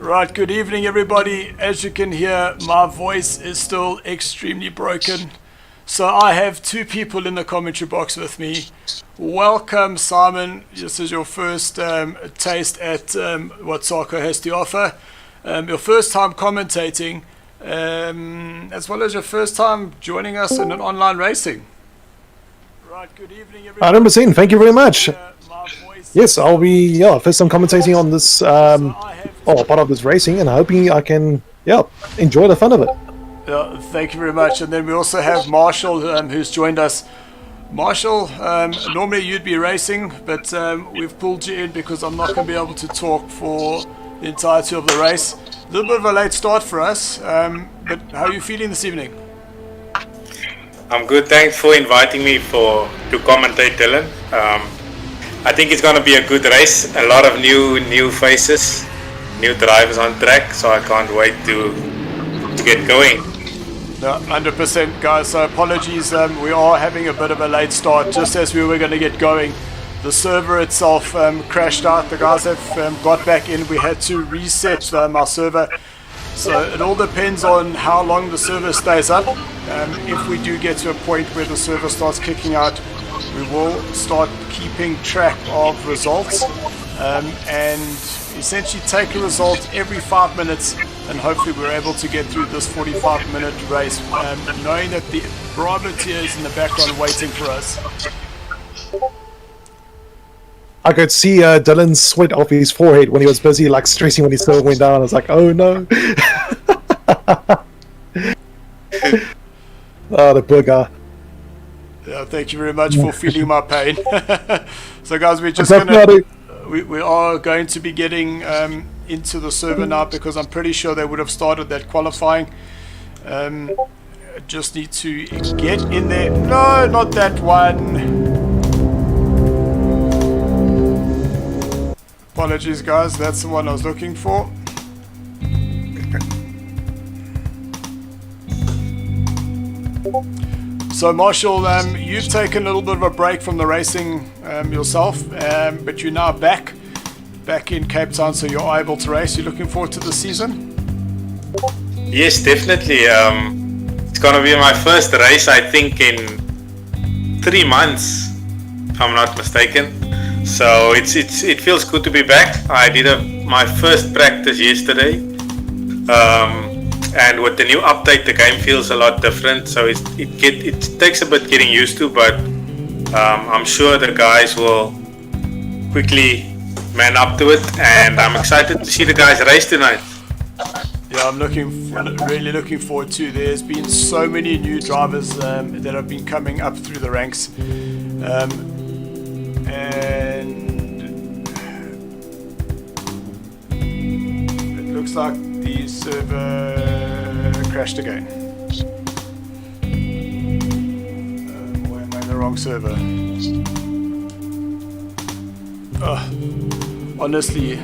Right, good evening everybody. As you can hear, my voice is still extremely broken. So I have two people in the commentary box with me. Welcome Simon, this is your first taste at what Sarco has to offer. Your first time commentating, as well as your first time joining us in an online racing. Right, good evening everybody. 100%, thank you very much. Yes, I'll be first time commentating on this part of this racing, and hoping I can enjoy the fun of it. Yeah, thank you very much. And then we also have Marshall who's joined us. Marshall, normally you'd be racing, but we've pulled you in because I'm not going to be able to talk for the entirety of the race. A little bit of a late start for us, but how are you feeling this evening? I'm good, thanks for inviting me to commentate, Dylan. I think it's going to be a good race, a lot of new faces, new drivers on track, so I can't wait to get going. No, 100% guys, so apologies, we are having a bit of a late start. Just as we were going to get going, the server itself crashed out. The guys have got back in. We had to reset our server, so it all depends on how long the server stays up. If we do get to a point where the server starts kicking out, we will start keeping track of results and essentially take a result every 5 minutes, and hopefully we're able to get through this 45-minute race, knowing that the Bravo tier is in the background waiting for us. I could see Dylan's sweat off his forehead when he was busy stressing when his server went down. I was like, oh no. Oh, the poor guy. Yeah, thank you very much for feeling my pain. So guys, we are going to be getting into the server now, because I'm pretty sure they would have started that qualifying. Just need to get in there. No, not that one. Apologies guys, that's the one I was looking for. So Marshall, you've taken a little bit of a break from the racing yourself, but you're now back in Cape Town, so you're able to race. You're looking forward to the season? Yes, definitely. It's going to be my first race, I think, in 3 months, if I'm not mistaken. So it feels good to be back. I did my first practice yesterday. And with the new update, the game feels a lot different, so it takes a bit getting used to, but I'm sure the guys will quickly man up to it, and I'm excited to see the guys race tonight. Yeah, I'm really looking forward to. There's been so many new drivers that have been coming up through the ranks, and it looks like the server crashed again. Or am I in the wrong server? Honestly,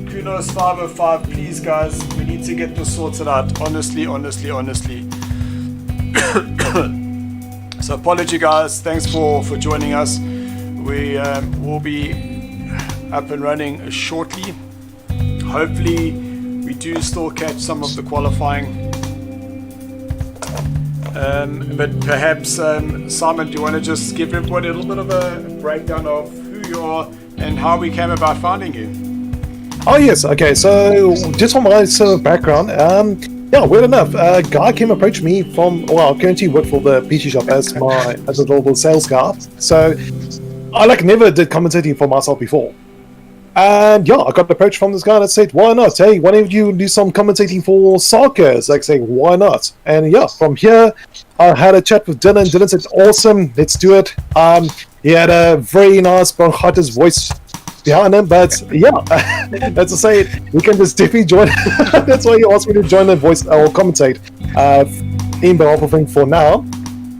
Kunos 505, please guys, we need to get this sorted out. Honestly. So apology guys, thanks for joining us. We will be up and running shortly. Hopefully we do still catch some of the qualifying, but perhaps Simon, do you want to just give everybody a little bit of a breakdown of who you are and how we came about finding you? Oh yes, okay, so just from my sort of background, weird enough, a guy came approach me from, I currently work for the PC shop as a global sales guy, so I never did commentating for myself before. And I got approached from this guy that said, why not? Hey, why don't you do some commentating for Sarco? It's saying, why not? And from here, I had a chat with Dylan. Dylan said, awesome, let's do it. He had a very nice bronchitis voice behind him, but that's to say, we can just definitely join. That's why he asked me to join the voice or commentate in behalf of him for now.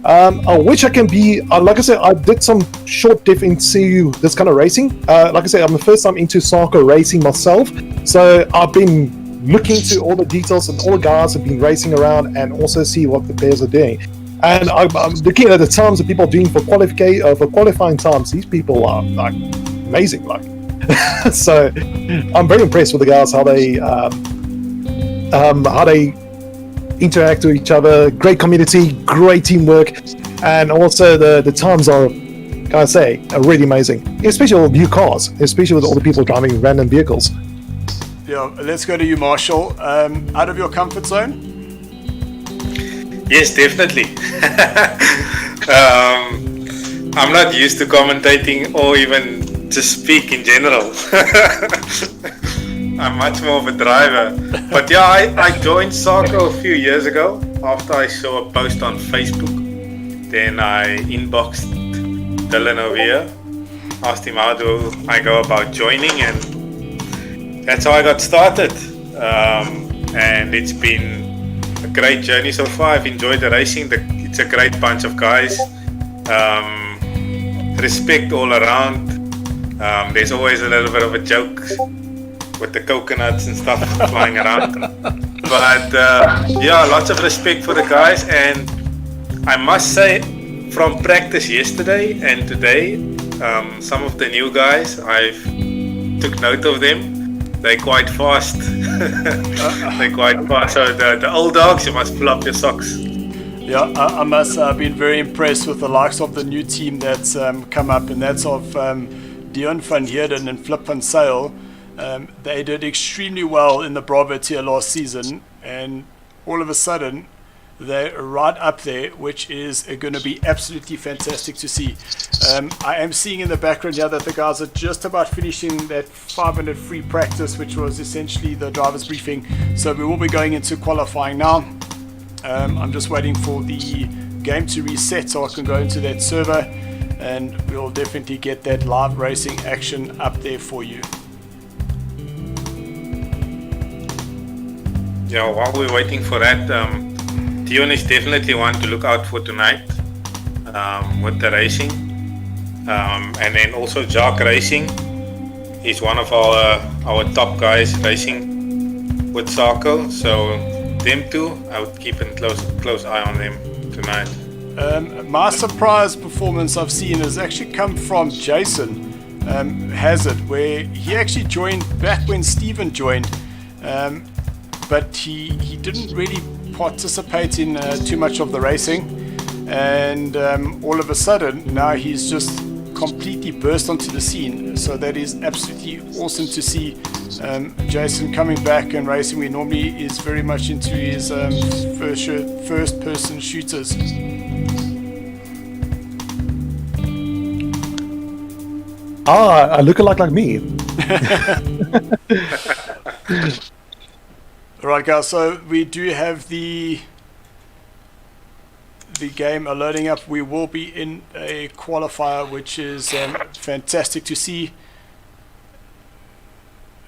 I wish I can be, like I said, I did some short diff into this kind of racing. Like I said, I'm the first time into Sarco racing myself, so I've been looking into all the details and all the guys have been racing around and also see what the players are doing. And I'm looking at the times that people are doing for qualifying times. These people are amazing. So I'm very impressed with the guys, how they interact with each other. Great community, great teamwork, and also the times are, can I say, are really amazing. Especially with new cars, especially with all the people driving random vehicles. Yeah, let's go to you, Marshall. Out of your comfort zone? Yes, definitely. I'm not used to commentating or even just speak in general. I'm much more of a driver. But yeah, I joined Sarco a few years ago after I saw a post on Facebook. Then I inboxed Dylan over here, asked him how do I go about joining, and that's how I got started. And it's been a great journey so far. I've enjoyed the racing. It's a great bunch of guys. Respect all around. There's always a little bit of a joke with the coconuts and stuff flying around. But yeah, lots of respect for the guys. And I must say, from practice yesterday and today, some of the new guys, I've took note of them. They're quite fast. They're quite fast. So the old dogs, you must pull up your socks. Yeah, I must have been very impressed with the likes of the new team that's come up, and that's of Dion van Heerden and Flip van Sail. They did extremely well in the Bravo tier last season, and all of a sudden they're right up there, which is going to be absolutely fantastic to see. I am seeing in the background here that the guys are just about finishing that 500 free practice, which was essentially the driver's briefing. So we will be going into qualifying now. I'm just waiting for the game to reset so I can go into that server, and we'll definitely get that live racing action up there for you. Yeah, while we're waiting for that, Dion is definitely one to look out for tonight with the racing. And then also Jack Racing is one of our top guys racing with Sarco. So them two, I would keep a close eye on them tonight. My surprise performance I've seen has actually come from Jason Hazard, where he actually joined back when Steven joined. But he didn't really participate in too much of the racing, and all of a sudden now he's just completely burst onto the scene. So that is absolutely awesome to see Jason coming back and racing. We normally is very much into his first person shooters. A lookalike like me. Alright guys, so we do have the game loading up. We will be in a qualifier, which is fantastic to see.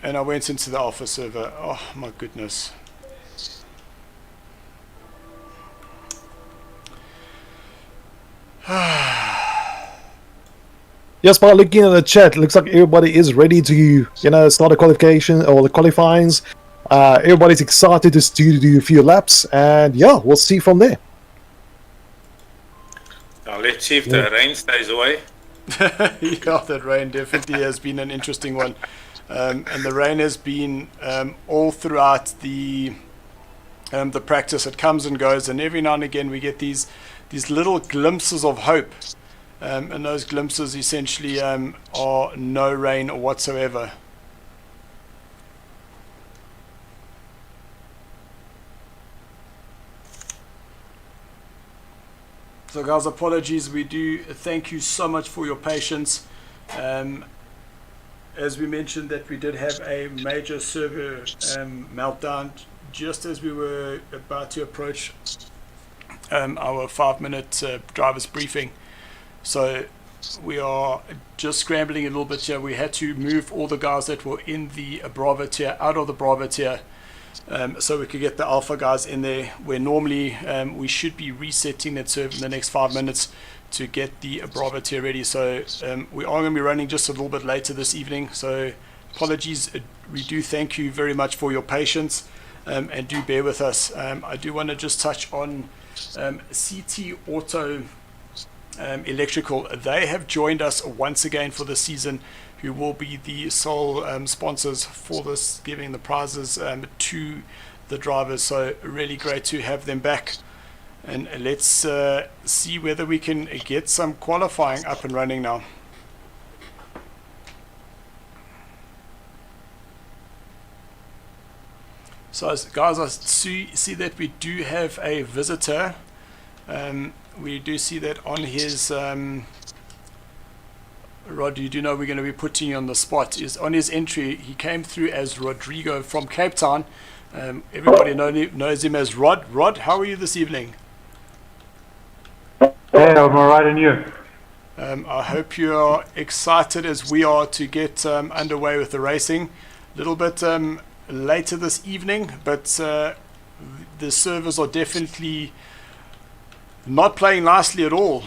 And I went into the alpha server. Oh my goodness. Yes, by looking at the chat, it looks like everybody is ready to, start the qualification or the qualifyings. Everybody's excited to do a few laps, and yeah, we'll see from there. Now let's see if the rain stays away. Yeah, that rain definitely has been an interesting one, and the rain has been all throughout the practice. It comes and goes, and every now and again we get these little glimpses of hope, and those glimpses essentially are no rain whatsoever. So guys, apologies, we do thank you so much for your patience. As we mentioned that we did have a major server meltdown just as we were about to approach our 5-minute driver's briefing. So we are just scrambling a little bit here. We had to move all the guys that were in the Bravo tier out of the Bravo tier, so we could get the alpha guys in there, where normally we should be resetting that server in the next 5 minutes to get the Bravo tier ready. So we are going to be running just a little bit later this evening, so apologies. We do thank you very much for your patience, and do bear with us. I do want to just touch on CT Auto Electrical. They have joined us once again for the season, who will be the sole sponsors for this, giving the prizes to the drivers. So really great to have them back. And let's see whether we can get some qualifying up and running now. So guys, I see that we do have a visitor. We do see that on his Rod, you do know we're going to be putting you on the spot. Is on his entry, he came through as Rodrigo from Cape Town. Everybody knows him as Rod. Rod, how are you this evening? Hey, I'm alright, and you? I hope you're excited as we are to get underway with the racing. A little bit later this evening, but the servers are definitely not playing nicely at all.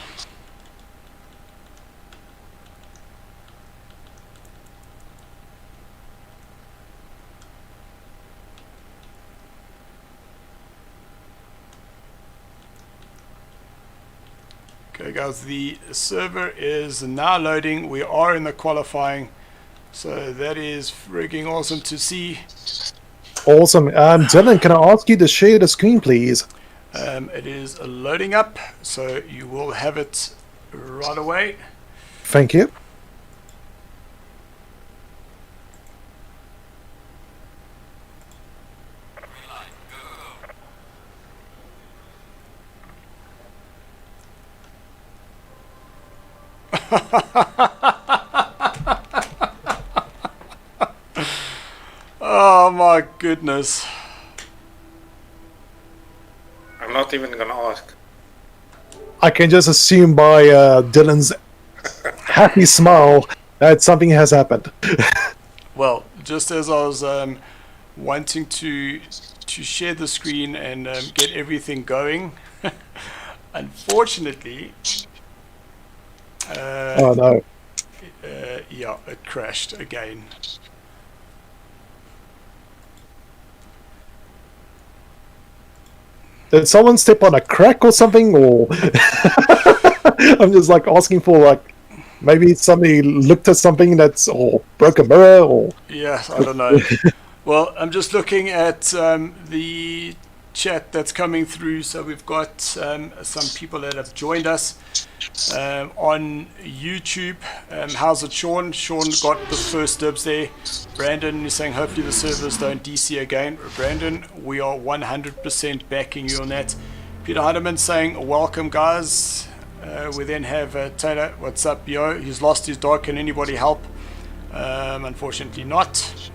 Okay guys, the server is now loading. We are in the qualifying, so that is freaking awesome to see. Awesome. Dylan, can I ask you to share the screen, please? It is loading up, so you will have it right away. Thank you. Oh my goodness. I'm not even gonna ask. I can just assume by Dylan's happy smile that something has happened. Well, just as I was wanting to share the screen and get everything going, unfortunately, Oh no. yeah, it crashed again. Did someone step on a crack or something, or I'm just like asking for like maybe somebody looked at something that's or broke a mirror or Yes, I don't know. Well, I'm just looking at the chat that's coming through. So we've got some people that have joined us on YouTube. How's it, Sean? Sean got the first dibs there. Brandon is saying hopefully the servers don't DC again. Brandon, we are 100% backing you on that. Peter Heidemann saying welcome guys. We then have Taylor, what's up yo? He's lost his dog, can anybody help? Unfortunately not.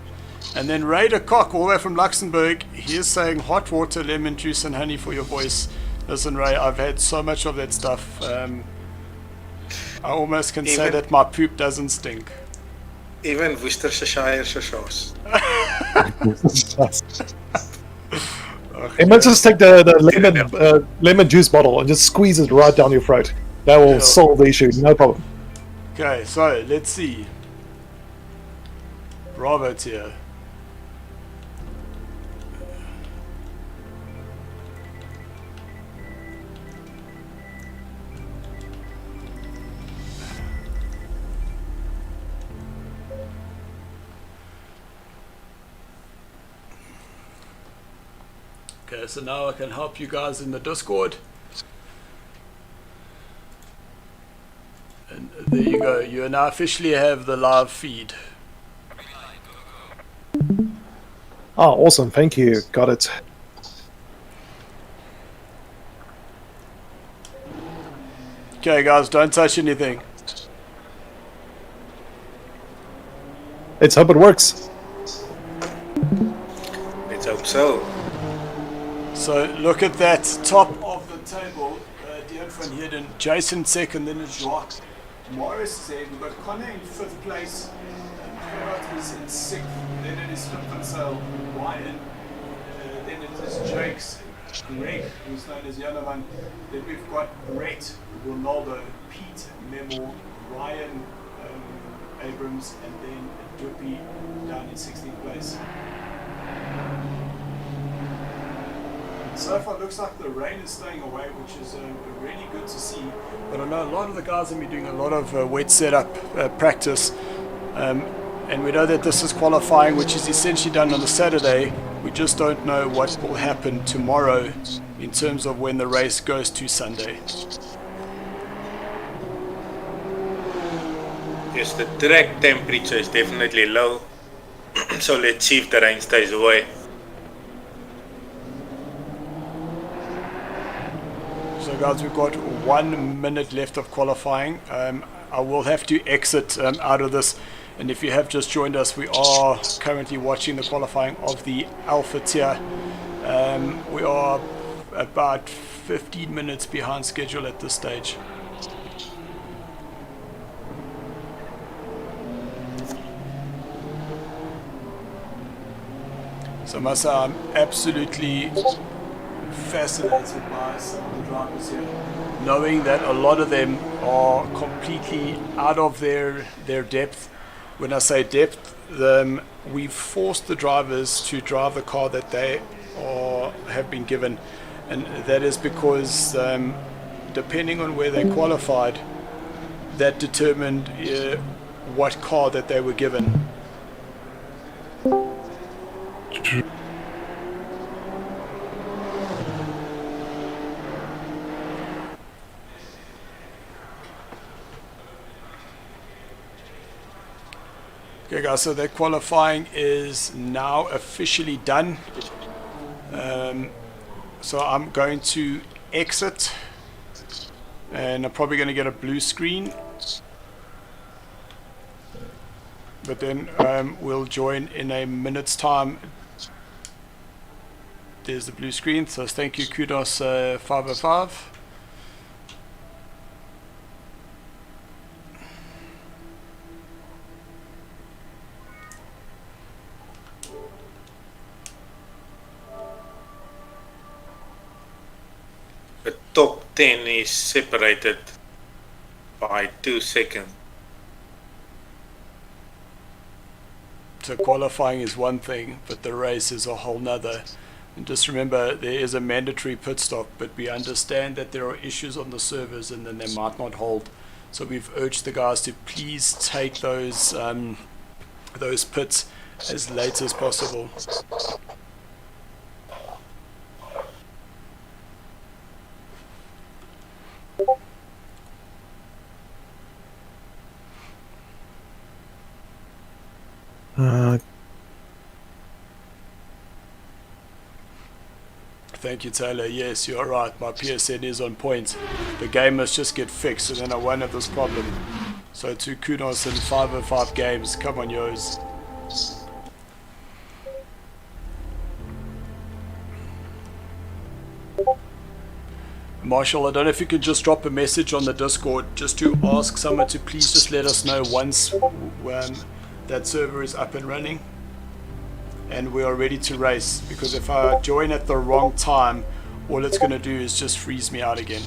And then Raider Cock, all the way from Luxembourg, he is saying hot water, lemon juice and honey for your voice. Listen Ray, I've had so much of that stuff. I almost can say that my poop doesn't stink. Even Worcestershire sauce. it might just take the lemon juice bottle and just squeeze it right down your throat. That will solve the issue, no problem. Okay, so let's see. Robert's here. Okay, so now I can help you guys in the Discord. And there you go, you now officially have the live feed. Oh, awesome, thank you, got it. Okay guys, don't touch anything. Let's hope it works. Let's hope so. So look at that top of the table. Dion van Heerden, Jason second, then it's Jacques. Morris said we've got Connor in fifth place, Gerard is in sixth, then it is Flip and Sale, Ryan, then it is Jake's, Greg, who's known as the other one, then we've got Brett, Ronaldo, Pete, Memo, Ryan, Abrams, and then Duppy down in 16th place. So far it looks like the rain is staying away, which is really good to see. But I know a lot of the guys have been doing a lot of wet setup practice. And we know that this is qualifying, which is essentially done on a Saturday. We just don't know what will happen tomorrow in terms of when the race goes to Sunday. Yes, the track temperature is definitely low. So let's see if the rain stays away. So guys, we've got 1 minute left of qualifying. I will have to exit out of this, and if you have just joined us, we are currently watching the qualifying of the Alpha tier. We are about 15 minutes behind schedule at this stage. So I must say, I'm absolutely fascinated by some of the drivers here, knowing that a lot of them are completely out of their depth. When I say depth, we've forced the drivers to drive the car that they have been given, and that is because depending on where they qualified, that determined what car that they were given. Okay guys, so that qualifying is now officially done. So I'm going to exit, and I'm probably going to get a blue screen, but then we'll join in a minute's time. There's the blue screen, so thank you, Kudos 505. The top 10 is separated by 2 seconds. So qualifying is one thing, but the race is a whole nother. And just remember, there is a mandatory pit stop, but we understand that there are issues on the servers and then they might not hold. So we've urged the guys to please take those pits as late as possible. Thank you, Taylor. Yes, you're right. My PSN is on point. The game must just get fixed, and then I won't have this problem. So to Kunos and 505 Games, come on, yours. Marshall, I don't know if you could just drop a message on the Discord just to ask someone to please just let us know once that server is up and running and we are ready to race, because if I join at the wrong time, all it's going to do is just freeze me out again.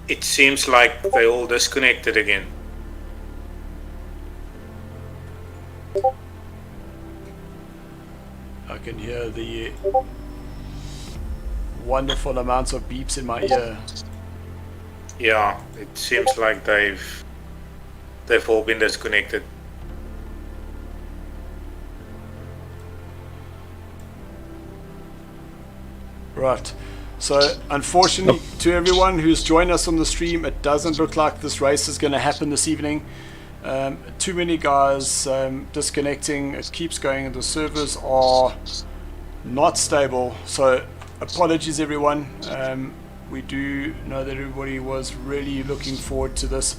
It seems like they all disconnected again. I can hear the wonderful amounts of beeps in my ear. Yeah, it seems like they've all been disconnected. Right, so unfortunately to everyone who's joined us on the stream, it doesn't look like this race is going to happen this evening. Too many guys disconnecting. It keeps going and the servers are not stable, so apologies everyone. We do know that everybody was really looking forward to this.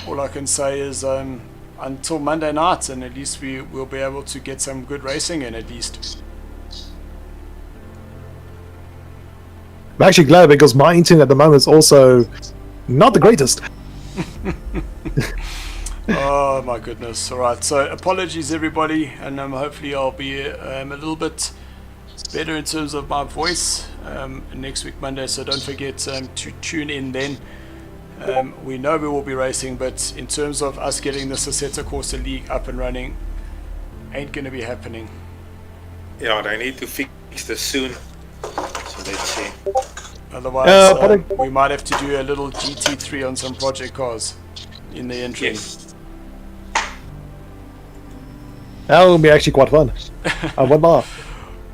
All I can say is until Monday night, and at least we will be able to get some good racing in at least. I'm actually glad because my internet at the moment is also not the greatest. Oh my goodness. Alright, so apologies everybody, and hopefully I'll be a little bit better in terms of my voice next week Monday, so don't forget to tune in then. We know we will be racing, but in terms of us getting the Assetto Corsa League up and running, ain't going to be happening. Yeah, they need to fix this soon, so let's see. Otherwise we might have to do a little GT3 on some project cars. in the interim. Yes. That will be actually quite fun. I won't lie.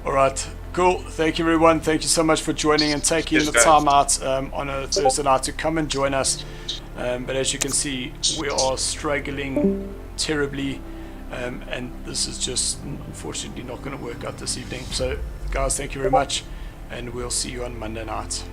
All right, cool. Thank you, everyone. Thank you so much for joining and taking Yes, the guys. time out on a Thursday night to come and join us. But as you can see, we are struggling terribly, and this is just unfortunately not going to work out this evening. So, guys, thank you very much, and we'll see you on Monday night.